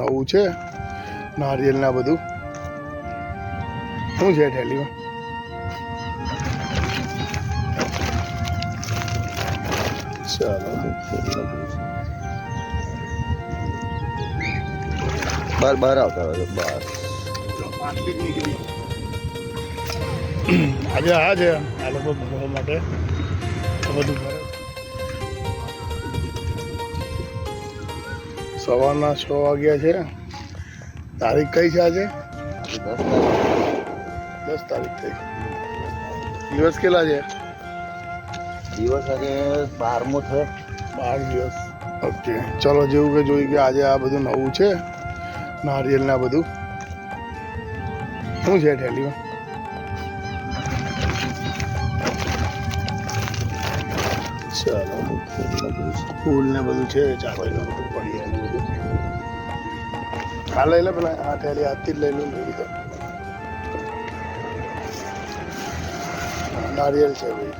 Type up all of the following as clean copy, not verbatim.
નવું છે નારિયેલ ના બધું શું છે થેલીમાં? ચાલો બહાર આવતા હોય બહાર પ્લાસ્ટિક નીકળી આજે આ છે આ લોકો ભરવા માટે બધું ભરે. સવારના 6 વાગ્યા છે. તારીખ કઈ છે આજે? 10 તારીખ થઈ. દિવસ કેટલા છે? દિવસ આજે 12મો છે. 12 દિવસ. ઓકે ચલો જેવું કે જોઈ કે આજે આ બધું નવું છે નારિયેલ ના બધું શું છે થેલીમાં? ચાલો ફૂલ ને બધું છે ચાલો પડી બધું હા લઈ લે પેલા આ થેલી આજથી જ લઈ લઉં લઈ લીધો. નારિયેલ છે ભાઈ.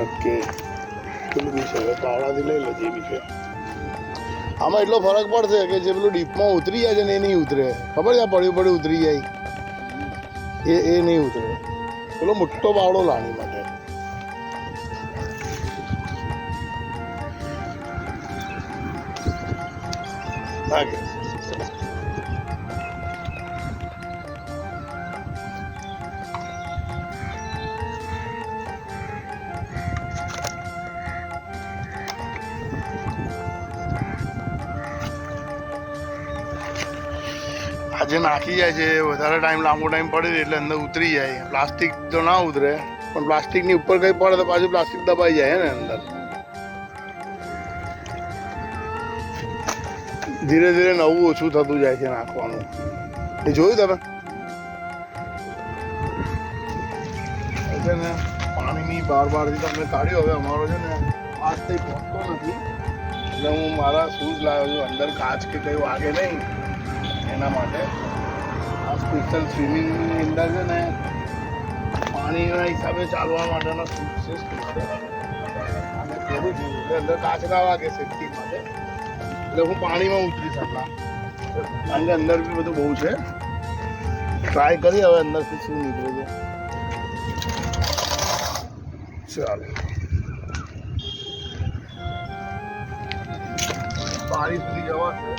ઓકે પેલું બી છે પાવડાથી લઈ લે જે બી છે. આમાં એટલો ફરક પડશે કે જે પેલું ડીપમાં ઉતરી જાય છે ને એ નહીં ઉતરે. ખબર છે પડ્યું ઉતરી જાય એ નહીં ઉતરે. પેલો મોટો પાવડો લાણી માટે લાગે. આજે નાખી જાય છે વધારે ટાઈમ લાંબો ટાઈમ પડે એટલે અંદર ઉતરી જાય. પ્લાસ્ટિક તો ના ઉતરે પણ પ્લાસ્ટિકની ઉપર કંઈ પડે તો પાછું પ્લાસ્ટિક દબાઈ જાય ને અંદર. ધીરે ધીરે નવું ઓછું થતું જાય છે નાખવાનું. એ જોયું તમે? છે ને પાણીની બારથી તમને કાઢ્યો. હવે અમારો છે ને હાથ કંઈ પહોંચતો નથી એટલે હું મારા શૂઝ લાવ્યો છું. અંદર કાચ કે કંઈ વાગે નહીં એના માટે. આ સ્પેશિયલ સ્વિમિંગની અંદર છે ને પાણીના હિસાબે ચાલવા માટેનો શૂઝ છે સ્પેશિયલ અને પહેરું છું એટલે અંદર કાચ ના વાગે સેફ્ટી માટે. એટલે હું પાણીમાં ઉતરી શકું કારણ કે અંદર બી બધું બહુ છે. ટ્રાય કરી હવે અંદરથી શું નીકળે છે. ચાલો પાણી સુધી જવાશે.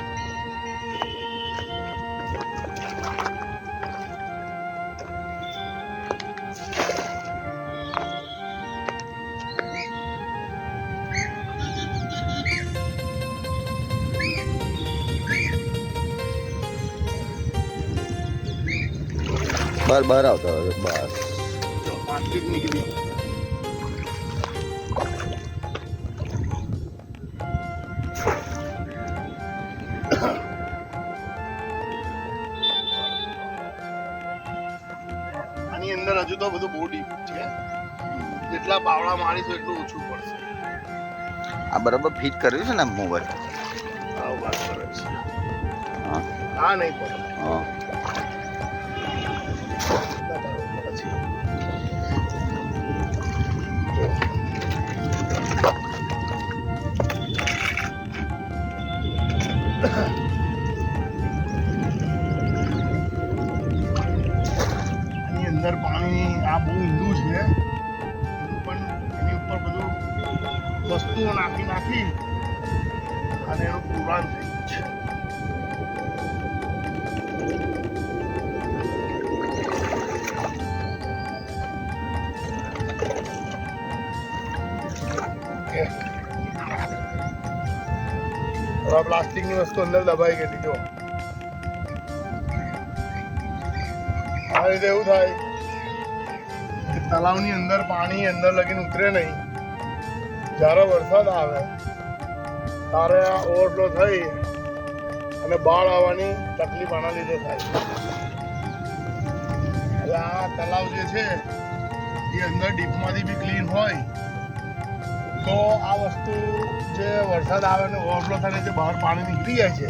બહાર આવતા હોય બહાર પ્લાસ્ટિક નીકળી આની અંદર હજુ તો બધું બહુ ડીપ છે. જેટલા પાવડા મારીશું એટલું ઓછું પડશે. આ બરાબર ફિટ કર્યું છે ને મોબાઈલ? હા વાત કરે છે. હા હા નહીં પડે. હા આની અંદર પાણી આ બહુ ઊંડું છે પણ એની ઉપર બધું વસ્તુઓ નાખી અને એનું પુરાણ થઈ ગયું છે. હવે પ્લાસ્ટિકની વસ્તુ અંદર દબાઈ ગયેલી જો. આ રીતે એવું થાય કે તલાવની અંદર પાણી અંદર લગીને ઉતરે નહીં. જ્યારે વરસાદ આવે ત્યારે આ ઓવરફ્લો થઈ અને બાળ આવવાની તકલીફ આના લીધે થાય. હવે આ તલાવ જે છે એ અંદર ડીપમાંથી બી ક્લીન હોય તો આ વસ્તુ જે વરસાદ આવે ને ઓવરફ્લો થઈને જે બહાર પાણી નીકળી જાય છે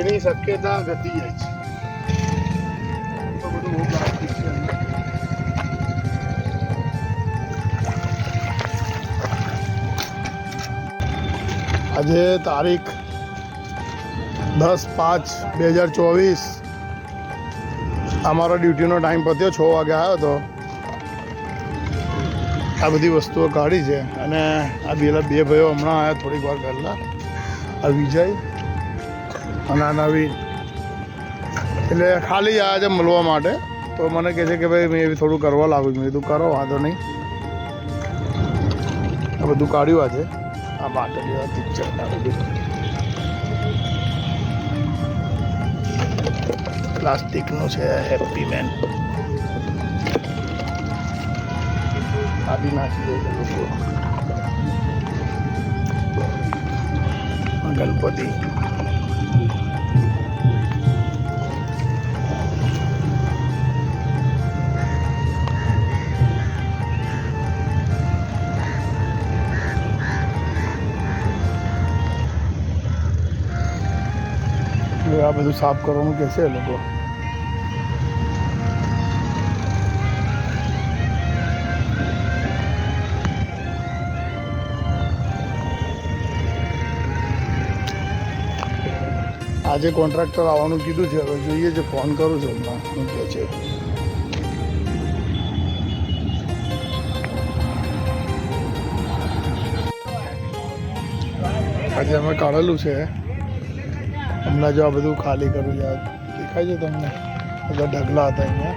એની શક્યતા ઘટી જાય છે. તો બધું બહુ પ્લાસ્ટિક છે અંદર. આજે તારીખ 10/5/2024 અમારો ડ્યુટીનો ટાઈમ પત્યો 6 વાગે આવ્યો હતો. આ બધી વસ્તુઓ કાઢી છે અને આ બે ભાઈઓ હમણાં આવ્યા થોડીક વાર પહેલાં, આ વિજય અને આ નવીન. એટલે ખાલી આવ્યા છે મળવા માટે. તો મને કહે છે કે ભાઈ મેં એવી થોડું કરવા લાગુ છું. મેં કીધું કરો, વાંધો નહીં. આ બધું કાઢ્યું આજે. આ બાટલીઓ પિક્ચર પ્લાસ્ટિકનું છે. હેપી મેન આ બી નાખી દે છે લોકો. ગણપતિ આ બધું સાફ કરવાનું કહેશે એ લોકો. આજે કોન્ટ્રાક્ટર આવવાનું કીધું છે. હવે જોઈએ છે, ફોન કરું છું હમણાં શું કહે છે. આજે અમે કાઢેલું છે. હમણાં જો આ બધું ખાલી કરું છે. દેખાય છે તમને? બધા ઢગલા હતા અહીંયા.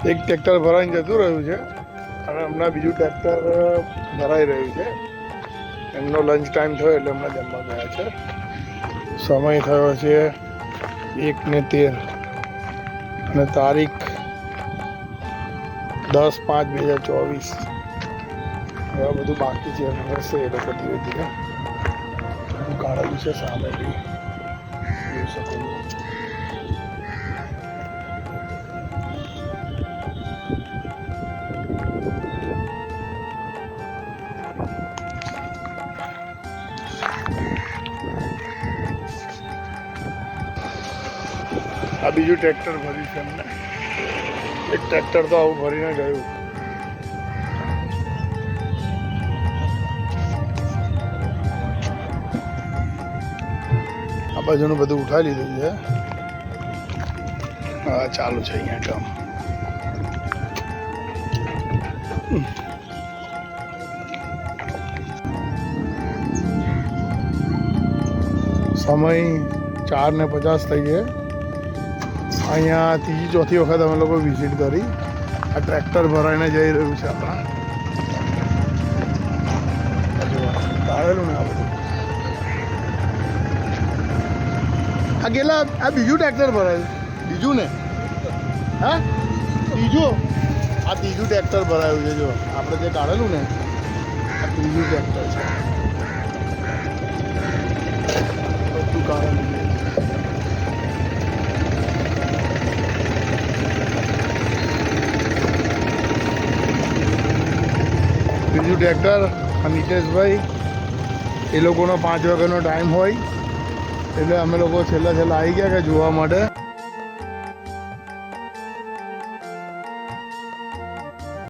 એક ટ્રેક્ટર ભરાઈને જતું રહ્યું છે અને હમણાં બીજું ટ્રેક્ટર ભરાઈ રહ્યું છે. એમનો લંચ ટાઈમ થયો એટલે હમણાં જમવા ગયા છે. સમય થયો છે 1:13 અને તારીખ 10/5/2024. હવે બધું બાકી છે, હશે એ લોકો ધીરે ધીરે. કાઢેલું છે સામે બી જોઈ શકો છો. આ બીજું ટ્રેક્ટર ભર્યું છે એમને. એક ટ્રેક્ટર તો આવું ભરીને ગયું. આ બાજુનું બધું ઉઠાવી લીધું છે. હા, ચાલુ છે અહીંયા કામ. સમય 4:50 થઈ છે. અહીંયા ત્રીજી ચોથી વખત અમે લોકો વિઝિટ કરી. આ ટ્રેક્ટર ભરાઈને જઈ રહ્યું છે આપણા. કાઢેલું ને આ બધું. આ કેટલા? આ બીજું ટ્રેક્ટર ભરાયું? બીજું ને? હા, ત્રીજું. આ ત્રીજું ટ્રેક્ટર ભરાયું છે. જો આપણે જે કાઢેલું ને, આ ત્રીજું ટ્રેક્ટર છે. બધું કાઢેલું છે. બીજું ટ્રેક્ટર આ નીતેશભાઈ, એ લોકોનો 5 વાગ્યાનો ટાઈમ હોય એટલે અમે લોકો છેલ્લા આવી ગયા કે જોવા માટે.